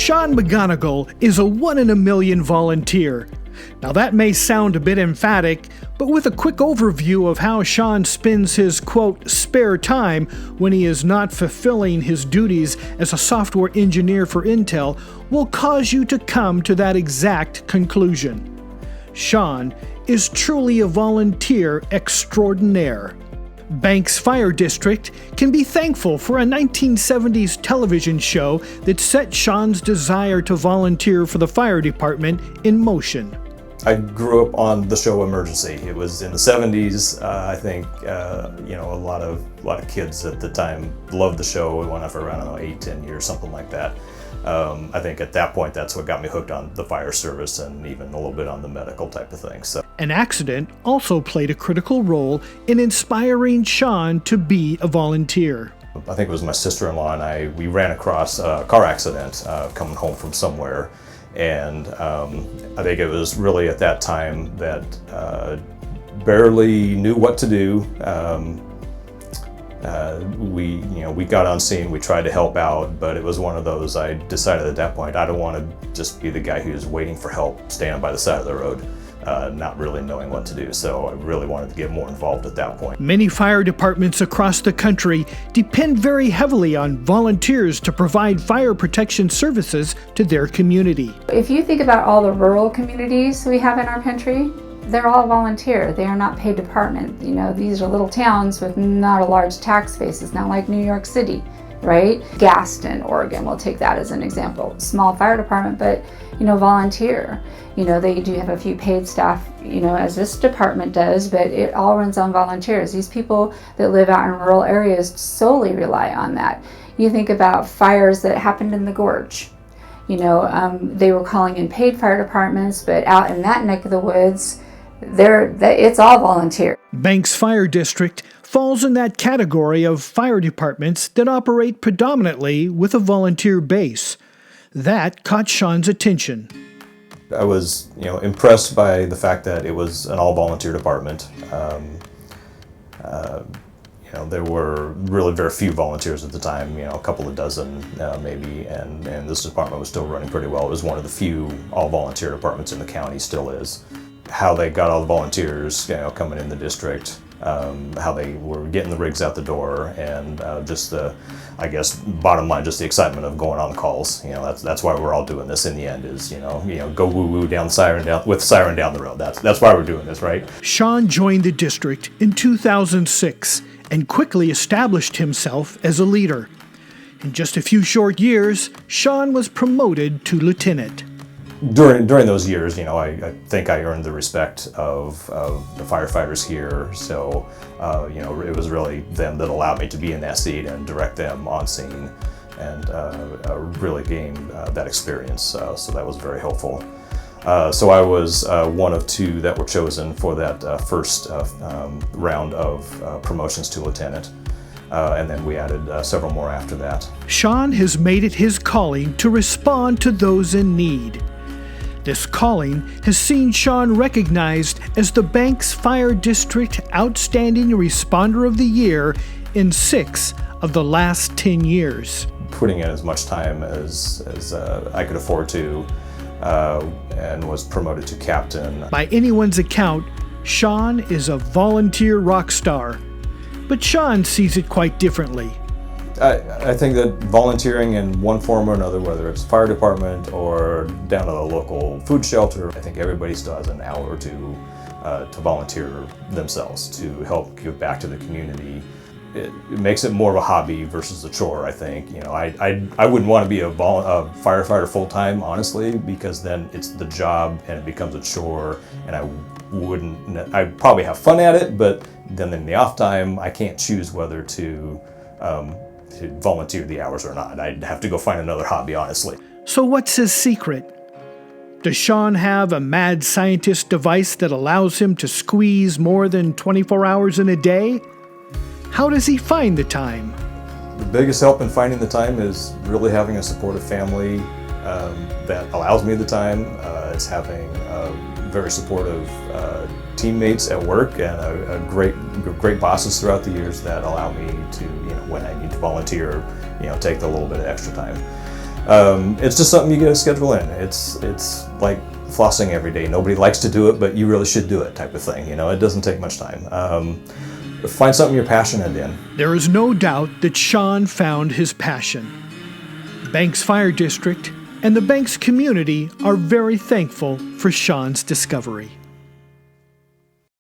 Sean McGonigal is a 1 in a million volunteer. Now that may sound a bit emphatic, but with a quick overview of how Sean spends his, quote, spare time when he is not fulfilling his duties as a software engineer for Intel will cause you to come to that exact conclusion. Sean is truly a volunteer extraordinaire. Banks Fire District can be thankful for a 1970s television show that set Sean's desire to volunteer for the fire department in motion. I grew up on the show Emergency. It was in the 70s. I think a lot of kids at the time loved the show. It went on for around 8-10 years, something like that. I think at that point that's what got me hooked on the fire service and even a little bit on the medical type of thing. So an accident also played a critical role in inspiring Sean to be a volunteer. I think it was my sister-in-law and we ran across a car accident coming home from somewhere. And I think it was really at that time that barely knew what to do. We got on scene, we tried to help out, but it was one of those, I decided at that point, I don't want to just be the guy who's waiting for help, standing by the side of the road, not really knowing what to do. So I really wanted to get more involved at that point. Many fire departments across the country depend very heavily on volunteers to provide fire protection services to their community. If you think about all the rural communities we have in our country, they're all volunteer. They are not paid department. These are little towns with not a large tax base. It's not like New York City, right? Gaston, Oregon, we'll take that as an example. Small fire department, but volunteer. They do have a few paid staff, as this department does, but it all runs on volunteers. These people that live out in rural areas solely rely on that. You think about fires that happened in the gorge. They were calling in paid fire departments, but out in that neck of the woods, it's all volunteer. Banks Fire District falls in that category of fire departments that operate predominantly with a volunteer base. That caught Sean's attention. I was, impressed by the fact that it was an all-volunteer department. There were really very few volunteers at the time, a couple of dozen maybe, and this department was still running pretty well. It was one of the few all-volunteer departments in the county, still is. How they got all the volunteers, coming in the district, how they were getting the rigs out the door, and just the, bottom line, just the excitement of going on calls. That's why we're all doing this in the end is, go woo-woo down siren down with siren down the road. That's why we're doing this, right? Sean joined the district in 2006 and quickly established himself as a leader. In just a few short years, Sean was promoted to lieutenant. During those years, I think I earned the respect of the firefighters here. So, it was really them that allowed me to be in that seat and direct them on scene, and really gain that experience. So that was very helpful. So I was one of two that were chosen for that first round of promotions to lieutenant. And then we added several more after that. Sean has made it his calling to respond to those in need. This calling has seen Sean recognized as the Banks Fire District Outstanding Responder of the Year in 6 of the last 10 years. Putting in as much time as I could afford to, and was promoted to captain. By anyone's account, Sean is a volunteer rock star. But Sean sees it quite differently. I think that volunteering in one form or another, whether it's fire department or down to the local food shelter, I think everybody still has an hour or two to volunteer themselves to help give back to the community. It makes it more of a hobby versus a chore, I think. I wouldn't want to be a firefighter full-time, honestly, because then it's the job and it becomes a chore, and I'd probably have fun at it, but then in the off time, I can't choose whether to volunteer the hours or not. I'd have to go find another hobby, honestly. So what's his secret? Does Sean have a mad scientist device that allows him to squeeze more than 24 hours in a day? How does he find the time? The biggest help in finding the time is really having a supportive family that allows me the time. It's having very supportive teammates at work and great bosses throughout the years that allow me to, when I need to volunteer, take the little bit of extra time. It's just something you got to schedule in. It's like flossing every day. Nobody likes to do it, but you really should do it, type of thing. You know, it doesn't take much time. Find something you're passionate in. There is no doubt that Sean found his passion. Banks Fire District and the Banks community are very thankful for Sean's discovery.